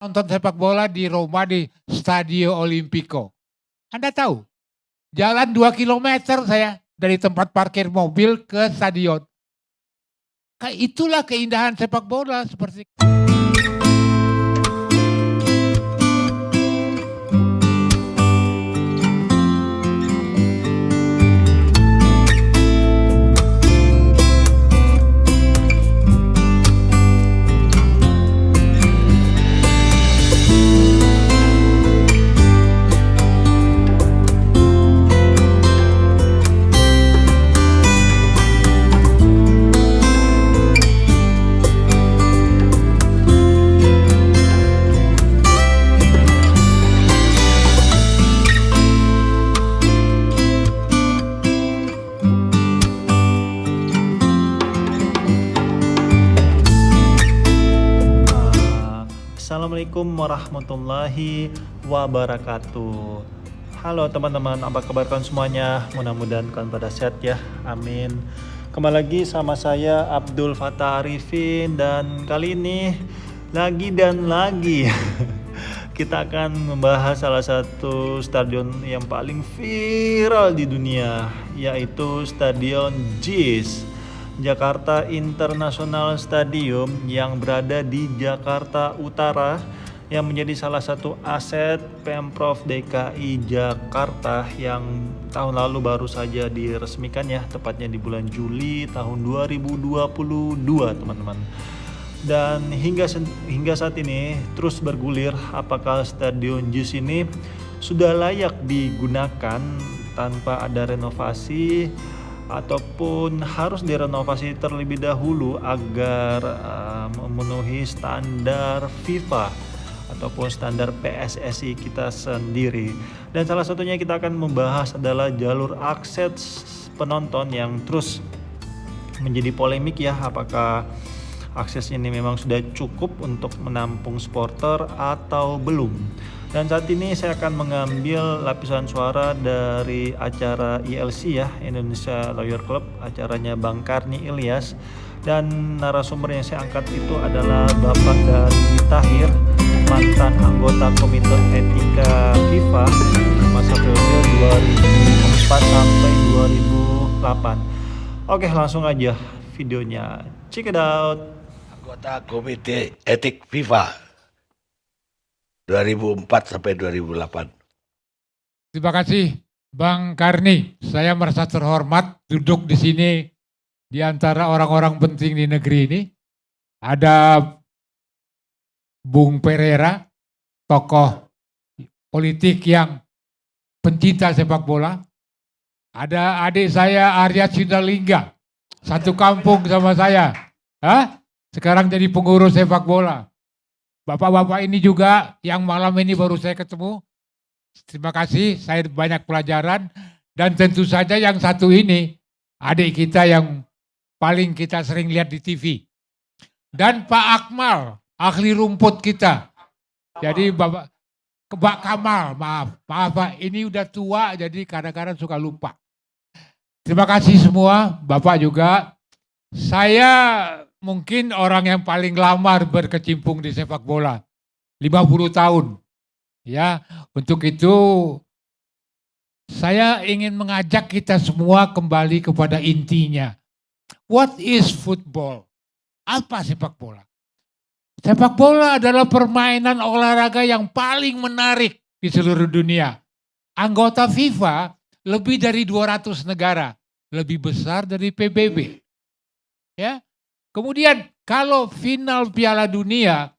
Nonton sepak bola di Roma di Stadio Olimpico. Anda tahu, jalan 2 kilometer saya dari tempat parkir mobil ke stadion. Itulah keindahan sepak bola seperti. Assalamualaikum warahmatullahi wabarakatuh. Halo teman-teman, apa kabar kalian semuanya? Mudah-mudahan kalian pada sehat ya, amin. Kembali lagi sama saya Abdul Fattah Arifin, dan kali ini lagi kita akan membahas salah satu stadion yang paling viral di dunia, yaitu Stadion JIS, Jakarta International Stadium, yang berada di Jakarta Utara, yang menjadi salah satu aset Pemprov DKI Jakarta yang tahun lalu baru saja diresmikan ya, tepatnya di bulan Juli tahun 2022 teman-teman. Dan hingga saat ini terus bergulir apakah Stadion JIS ini sudah layak digunakan tanpa ada renovasi ataupun harus direnovasi terlebih dahulu agar memenuhi standar FIFA ataupun standar PSSI kita sendiri. Dan salah satunya kita akan membahas adalah jalur akses penonton yang terus menjadi polemik ya, apakah akses ini memang sudah cukup untuk menampung supporter atau belum. Dan saat ini saya akan mengambil lapisan suara dari acara ILC ya, Indonesia Lawyer Club, acaranya Bang Karni Ilyas. Dan narasumber yang saya angkat itu adalah Bapak Dani Tahir, mantan anggota Komite Etika FIFA masa periode 2004 sampai 2008. Oke, langsung aja videonya. Check it out. Anggota Komite Etik FIFA 2004 sampai 2008. Terima kasih Bang Karni. Saya merasa terhormat duduk di sini di antara orang-orang penting di negeri ini. Ada Bung Pereira, tokoh politik yang pencinta sepak bola. Ada adik saya Arya Siddalingga, satu kampung sama saya. Sekarang jadi pengurus sepak bola. Bapak-bapak ini juga yang malam ini baru saya ketemu. Terima kasih, saya banyak pelajaran. Dan tentu saja yang satu ini, adik kita yang paling kita sering lihat di TV. Dan Pak Akmal, ahli rumput kita. Jadi Pak Kamal, maaf Pak, ini udah tua jadi kadang-kadang suka lupa. Terima kasih semua, Bapak juga. Saya mungkin orang yang paling lama berkecimpung di sepak bola, 50 tahun. Ya, untuk itu saya ingin mengajak kita semua kembali kepada intinya. What is football? Apa sepak bola? Sepak bola adalah permainan olahraga yang paling menarik di seluruh dunia. Anggota FIFA lebih dari 200 negara, lebih besar dari PBB. Ya. Kemudian kalau final Piala Dunia,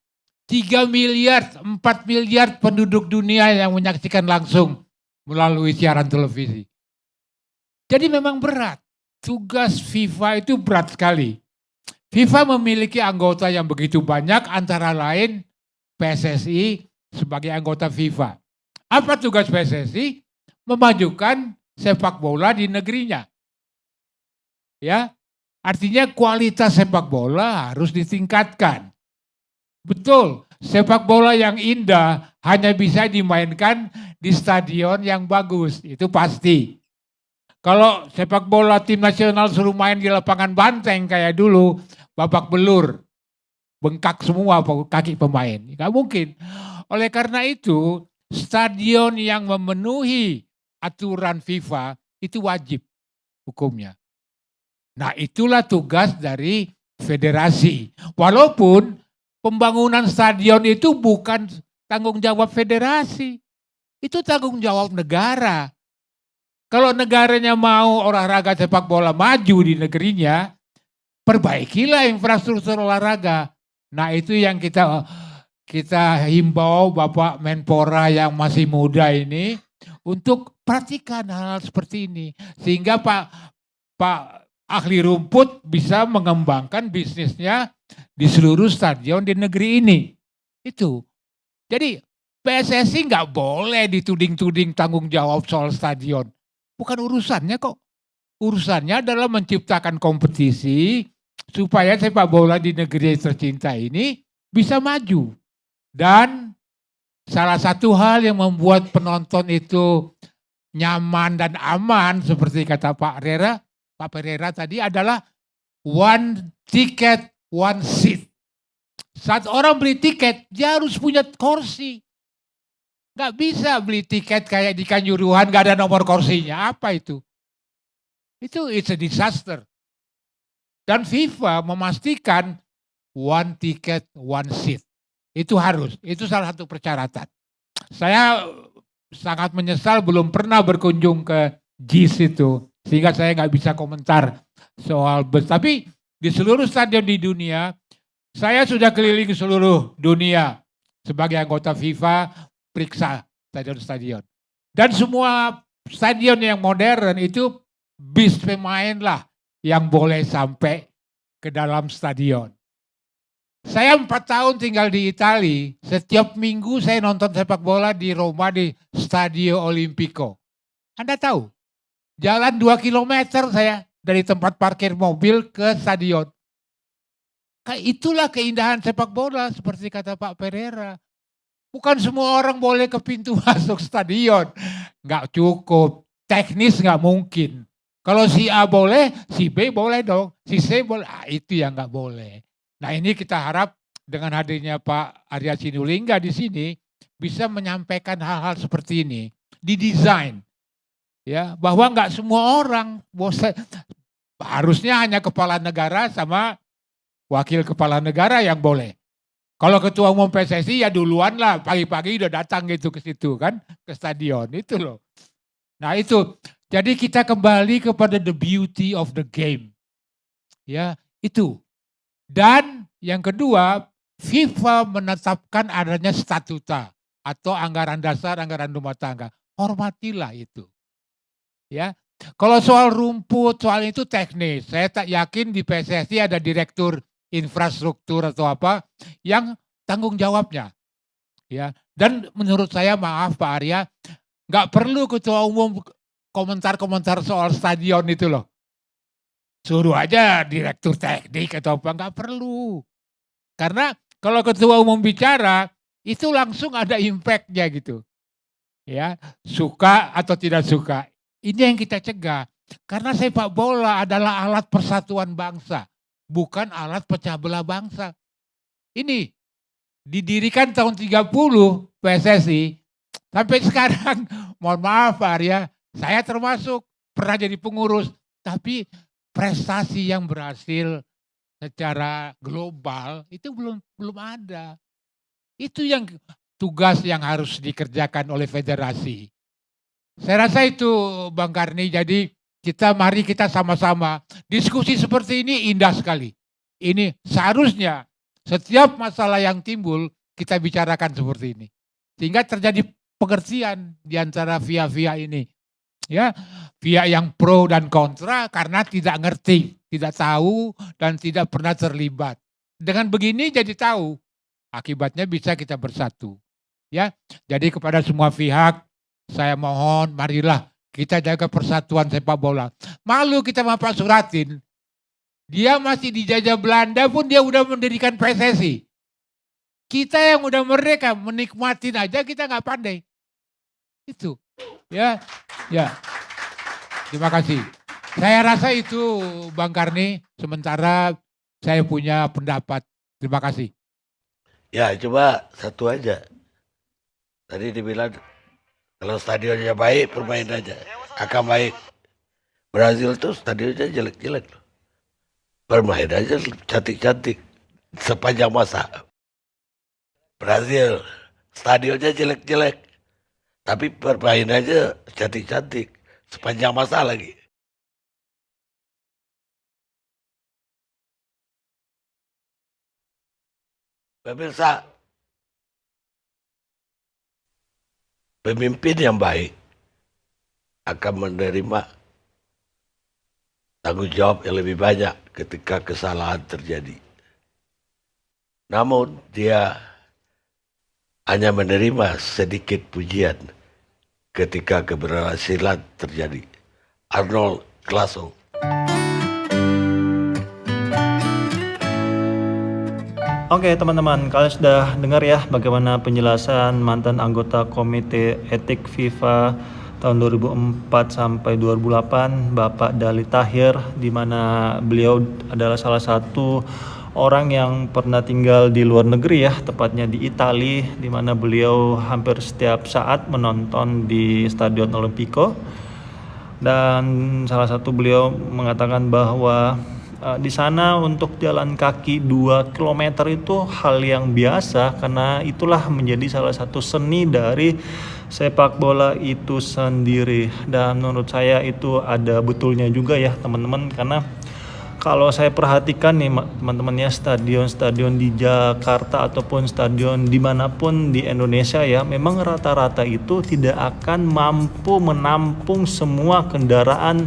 3 miliar, 4 miliar penduduk dunia yang menyaksikan langsung melalui siaran televisi. Jadi memang berat. Tugas FIFA itu berat sekali. FIFA memiliki anggota yang begitu banyak, antara lain PSSI sebagai anggota FIFA. Apa tugas PSSI? Memajukan sepak bola di negerinya. Ya. Artinya kualitas sepak bola harus ditingkatkan. Betul, sepak bola yang indah hanya bisa dimainkan di stadion yang bagus, itu pasti. Kalau sepak bola tim nasional suruh main di lapangan banteng kayak dulu, babak belur. bengkak semua kaki pemain. Nggak mungkin. Oleh karena itu, stadion yang memenuhi aturan FIFA itu wajib hukumnya. Nah, itulah tugas dari federasi. Walaupun pembangunan stadion itu bukan tanggung jawab federasi. Itu tanggung jawab negara. Kalau negaranya mau olahraga sepak bola maju di negerinya, perbaikilah infrastruktur olahraga. Nah, itu yang kita himbau Bapak Menpora yang masih muda ini untuk perhatikan hal-hal seperti ini. Sehingga Pak ahli rumput bisa mengembangkan bisnisnya di seluruh stadion di negeri ini. Itu. Jadi PSSI nggak boleh dituding-tuding tanggung jawab soal stadion. Bukan urusannya kok. Urusannya adalah menciptakan kompetisi supaya sepak bola di negeri tercinta ini bisa maju. Dan salah satu hal yang membuat penonton itu nyaman dan aman seperti kata Pak Pereira tadi adalah one ticket, one seat. Saat orang beli tiket, dia harus punya kursi. Nggak bisa beli tiket kayak di Kanjuruhan, nggak ada nomor kursinya. Apa itu? It's a disaster. Dan FIFA memastikan one ticket, one seat. Itu harus, itu salah satu persyaratan. Saya sangat menyesal belum pernah berkunjung ke JIS itu. Sehingga saya nggak bisa komentar soal bus. Tapi di seluruh stadion di dunia, saya sudah keliling seluruh dunia sebagai anggota FIFA, periksa stadion-stadion. Dan semua stadion yang modern itu bis pemain lah yang boleh sampai ke dalam stadion. Saya 4 tahun tinggal di Italia, setiap minggu saya nonton sepak bola di Roma di Stadio Olimpico. Anda tahu, jalan 2 kilometer saya dari tempat parkir mobil ke stadion. Itulah keindahan sepak bola seperti kata Pak Pereira. Bukan semua orang boleh ke pintu masuk stadion. Nggak cukup, teknis nggak mungkin. Kalau si A boleh, si B boleh dong, si C boleh. Itu yang nggak boleh. Nah, ini kita harap dengan hadirnya Pak Arya Sinulinga di sini bisa menyampaikan hal-hal seperti ini, didesain, ya, bahwa nggak semua orang harusnya hanya kepala negara sama wakil kepala negara yang boleh. Kalau ketua umum PSSI ya duluan lah, pagi-pagi udah datang gitu ke situ kan, ke stadion itu loh. Nah itu, jadi kita kembali kepada the beauty of the game, ya itu. Dan yang kedua, FIFA menetapkan adanya statuta atau anggaran dasar, anggaran rumah tangga. Hormatilah itu. Ya, kalau soal rumput, soal itu teknis. Saya tak yakin di PSSI ada direktur infrastruktur atau apa yang tanggung jawabnya. Ya, dan menurut saya, maaf Pak Arya, nggak perlu ketua umum komentar-komentar soal stadion itu loh. Suruh aja direktur teknik atau apa, nggak perlu. Karena kalau ketua umum bicara, itu langsung ada impact-nya gitu. Ya, suka atau tidak suka. Ini yang kita cegah. Karena sepak bola adalah alat persatuan bangsa, bukan alat pecah belah bangsa. Ini didirikan tahun 30 PSSI, sampai sekarang, mohon maaf Pak Arya, saya termasuk pernah jadi pengurus, tapi prestasi yang berhasil secara global itu belum ada. Itu yang tugas yang harus dikerjakan oleh federasi. Saya rasa itu Bang Karni, jadi mari kita sama-sama. Diskusi seperti ini indah sekali. Ini seharusnya setiap masalah yang timbul kita bicarakan seperti ini. Sehingga terjadi pengertian di antara via-via ini. Ya, via yang pro dan kontra karena tidak ngerti, tidak tahu dan tidak pernah terlibat. Dengan begini jadi tahu. Akibatnya bisa kita bersatu. Ya, jadi kepada semua pihak saya mohon marilah kita jaga persatuan sepak bola. Malu kita sama Pak Suratin. Dia masih dijajah Belanda pun dia udah mendirikan PSSI. Kita yang udah merdeka menikmatin aja kita nggak pandai. Itu. Ya. Terima kasih. Saya rasa itu Bang Karni, sementara saya punya pendapat Terima kasih. Ya, coba satu aja. Tadi dibilang kalau stadionnya baik, permainannya akan baik. Brazil tuh stadionnya jelek-jelek loh. Permainannya cantik-cantik sepanjang masa. Brazil stadionnya jelek-jelek, tapi permainannya cantik-cantik sepanjang masa lagi. Pemirsa, pemimpin yang baik akan menerima tanggung jawab yang lebih banyak ketika kesalahan terjadi. Namun dia hanya menerima sedikit pujian ketika keberhasilan terjadi. Arnold Claso. Oke teman-teman, kalian sudah dengar ya bagaimana penjelasan mantan anggota Komite Etik FIFA tahun 2004 sampai 2008, Bapak Dali Tahir, di mana beliau adalah salah satu orang yang pernah tinggal di luar negeri ya, tepatnya di Italia, di mana beliau hampir setiap saat menonton di Stadion Olimpico. Dan salah satu beliau mengatakan bahwa di sana untuk jalan kaki 2 km itu hal yang biasa, karena itulah menjadi salah satu seni dari sepak bola itu sendiri. Dan menurut saya itu ada betulnya juga ya teman-teman, karena kalau saya perhatikan nih teman-teman ya, stadion-stadion di Jakarta ataupun stadion dimanapun di Indonesia ya, memang rata-rata itu tidak akan mampu menampung semua kendaraan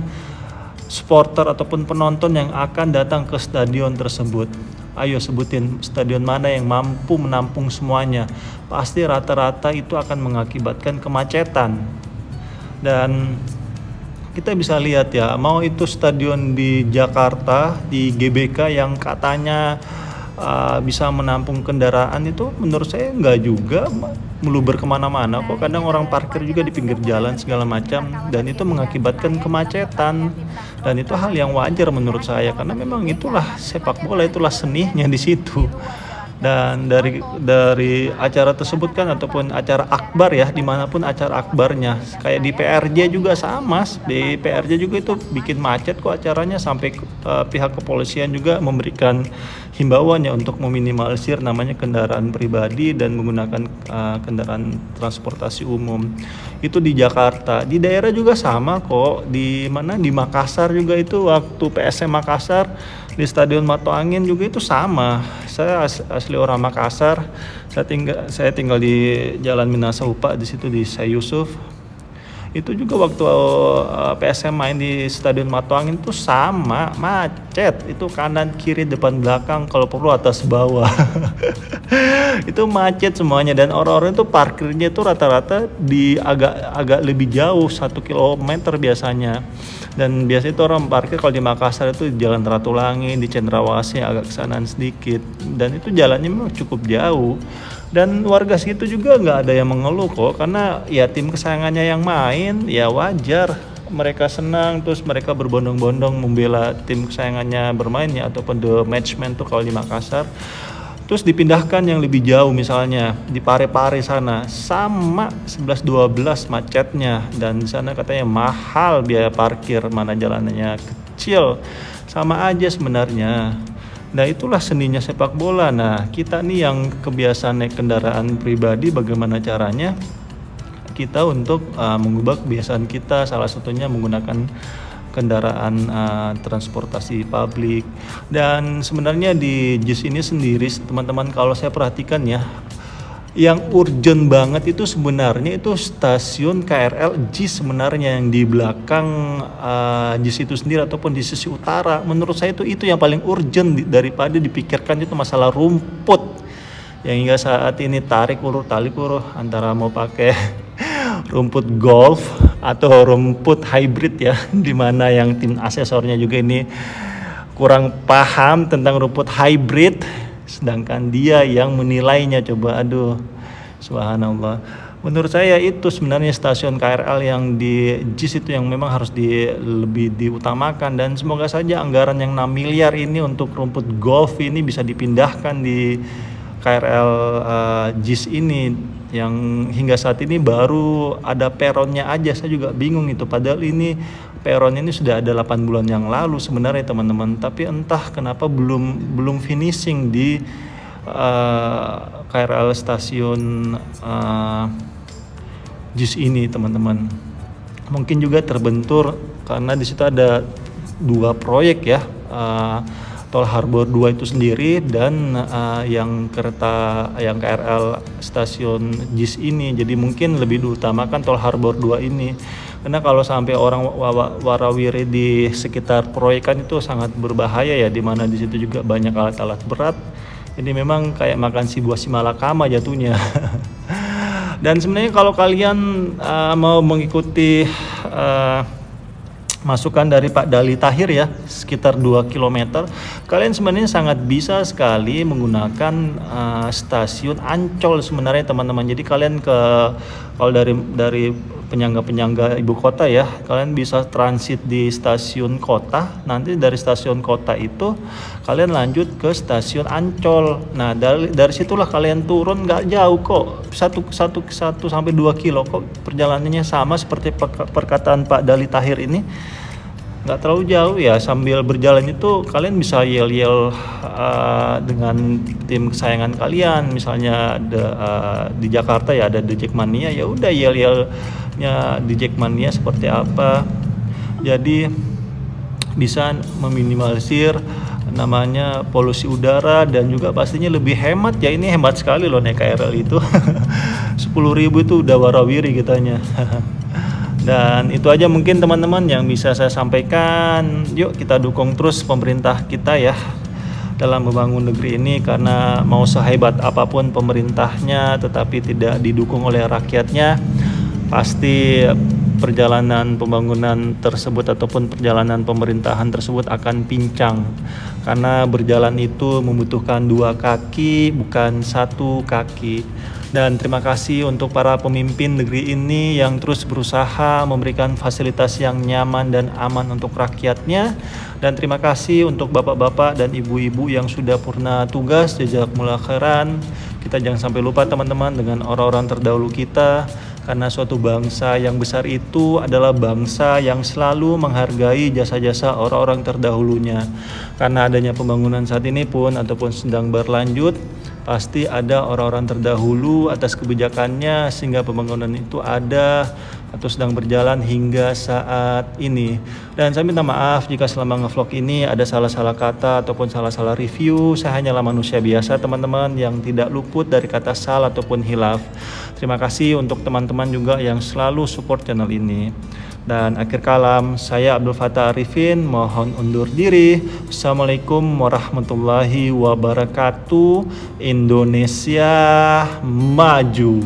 supporter ataupun penonton yang akan datang ke stadion tersebut. Ayo sebutin stadion mana yang mampu menampung semuanya. Pasti rata-rata itu akan mengakibatkan kemacetan. Dan kita bisa lihat ya, mau itu stadion di Jakarta, di GBK yang katanya bisa menampung kendaraan, itu menurut saya nggak juga meluber kemana-mana kok. Kadang orang parkir juga di pinggir jalan segala macam, dan itu mengakibatkan kemacetan. Dan itu hal yang wajar menurut saya, karena memang itulah sepak bola, itulah seninya di situ. Dan dari acara tersebut kan, ataupun acara akbar ya, dimanapun acara akbarnya, kayak di PRJ juga sama, di PRJ juga itu bikin macet kok acaranya, sampai pihak kepolisian juga memberikan himbauan ya untuk meminimalisir namanya kendaraan pribadi dan menggunakan kendaraan transportasi umum. Itu di Jakarta. Di daerah juga sama kok, di mana, di Makassar juga itu, waktu PSM Makassar di Stadion Mato Angin juga itu sama. Saya asli orang Makassar. Saya tinggal di Jalan Minasa Upa, di situ di Syekh Yusuf. Itu juga waktu PSM main di Stadion Mato Angin itu sama, macet. Itu kanan kiri depan belakang, kalau perlu atas bawah. Itu macet semuanya, dan orang-orang itu parkirnya itu rata-rata di agak lebih jauh, 1 kilometer biasanya. Dan biasanya itu orang parkir kalau di Makassar itu di Jalan Ratulangi, di Cendrawasih agak kesanan sedikit, dan itu jalannya memang cukup jauh. Dan warga situ juga nggak ada yang mengeluh kok, karena ya tim kesayangannya yang main, ya wajar mereka senang, terus mereka berbondong-bondong membela tim kesayangannya bermain ya, ataupun the matchman tuh kalau di Makassar. Terus dipindahkan yang lebih jauh, misalnya di Parepare sana, sama 11-12 macetnya, dan di sana katanya mahal biaya parkir, mana jalanannya kecil, sama aja sebenarnya. Nah itulah seninya sepak bola. Nah kita nih yang kebiasaan naik kendaraan pribadi, bagaimana caranya kita untuk mengubah kebiasaan kita, salah satunya menggunakan kendaraan transportasi publik. Dan sebenarnya di JIS ini sendiri teman-teman, kalau saya perhatikan ya, yang urgent banget itu sebenarnya itu stasiun KRL JIS sebenarnya, yang di belakang JIS itu sendiri ataupun di sisi utara. Menurut saya itu yang paling urgent daripada dipikirkan itu masalah rumput yang hingga saat ini tarik ulur antara mau pakai rumput golf atau rumput hybrid ya, dimana yang tim asesornya juga ini kurang paham tentang rumput hybrid, sedangkan dia yang menilainya. Coba, aduh, Subhanallah. Menurut saya itu sebenarnya stasiun KRL yang di JIS itu yang memang harus lebih diutamakan, dan semoga saja anggaran yang 6 miliar ini untuk rumput golf ini bisa dipindahkan di KRL JIS ini, yang hingga saat ini baru ada peronnya aja. Saya juga bingung itu, padahal ini peron ini sudah ada 8 bulan yang lalu sebenarnya teman-teman, tapi entah kenapa belum finishing di KRL stasiun JIS ini teman-teman. Mungkin juga terbentur karena di situ ada 2 proyek ya, Tol Harbor 2 itu sendiri dan yang KRL stasiun JIS ini. Jadi mungkin lebih diutamakan Tol Harbor 2 ini. Karena kalau sampai orang warawiri di sekitar proyekan itu sangat berbahaya ya, di mana di situ juga banyak alat-alat berat. Jadi memang kayak makan si buah si malakama jatuhnya. Dan sebenarnya kalau kalian mau mengikuti masukan dari Pak Dali Tahir ya, sekitar 2 km, kalian sebenarnya sangat bisa sekali menggunakan stasiun Ancol sebenarnya teman-teman. Jadi kalian kalau dari penyangga-penyangga ibu kota ya, kalian bisa transit di stasiun kota. Nanti dari stasiun kota itu kalian lanjut ke stasiun Ancol. Nah dari situlah kalian turun, nggak jauh kok, 1 sampai 2 kilo kok, perjalanannya sama seperti perkataan Pak Dali Tahir ini, nggak terlalu jauh ya. Sambil berjalan itu kalian bisa yel-yel dengan tim kesayangan kalian. Misalnya di Jakarta ya ada The Jackmania, ya udah yel-yelnya The Jackmania seperti apa. Jadi bisa meminimalisir namanya polusi udara, dan juga pastinya lebih hemat ya. Ini hemat sekali loh naik KRL itu. 10.000 itu udah warawiri kitanya. Dan itu aja mungkin teman-teman yang bisa saya sampaikan. Yuk kita dukung terus pemerintah kita ya dalam membangun negeri ini, karena mau sehebat apapun pemerintahnya tetapi tidak didukung oleh rakyatnya, pasti perjalanan pembangunan tersebut ataupun perjalanan pemerintahan tersebut akan pincang. Karena berjalan itu membutuhkan 2 kaki, bukan 1 kaki. Dan terima kasih untuk para pemimpin negeri ini yang terus berusaha memberikan fasilitas yang nyaman dan aman untuk rakyatnya. Dan terima kasih untuk bapak-bapak dan ibu-ibu yang sudah purna tugas, jazakumullah khairan. Kita jangan sampai lupa teman-teman dengan orang-orang terdahulu kita, karena suatu bangsa yang besar itu adalah bangsa yang selalu menghargai jasa-jasa orang-orang terdahulunya. Karena adanya pembangunan saat ini pun ataupun sedang berlanjut, pasti ada orang-orang terdahulu atas kebijakannya sehingga pembangunan itu ada atau sedang berjalan hingga saat ini. Dan saya minta maaf jika selama ngevlog ini ada salah-salah kata ataupun salah-salah review. Saya hanyalah manusia biasa teman-teman yang tidak luput dari kata salah ataupun hilaf. Terima kasih untuk teman-teman juga yang selalu support channel ini. Dan akhir kalam, saya Abdul Fattah Arifin mohon undur diri. Assalamualaikum warahmatullahi wabarakatuh. Indonesia maju.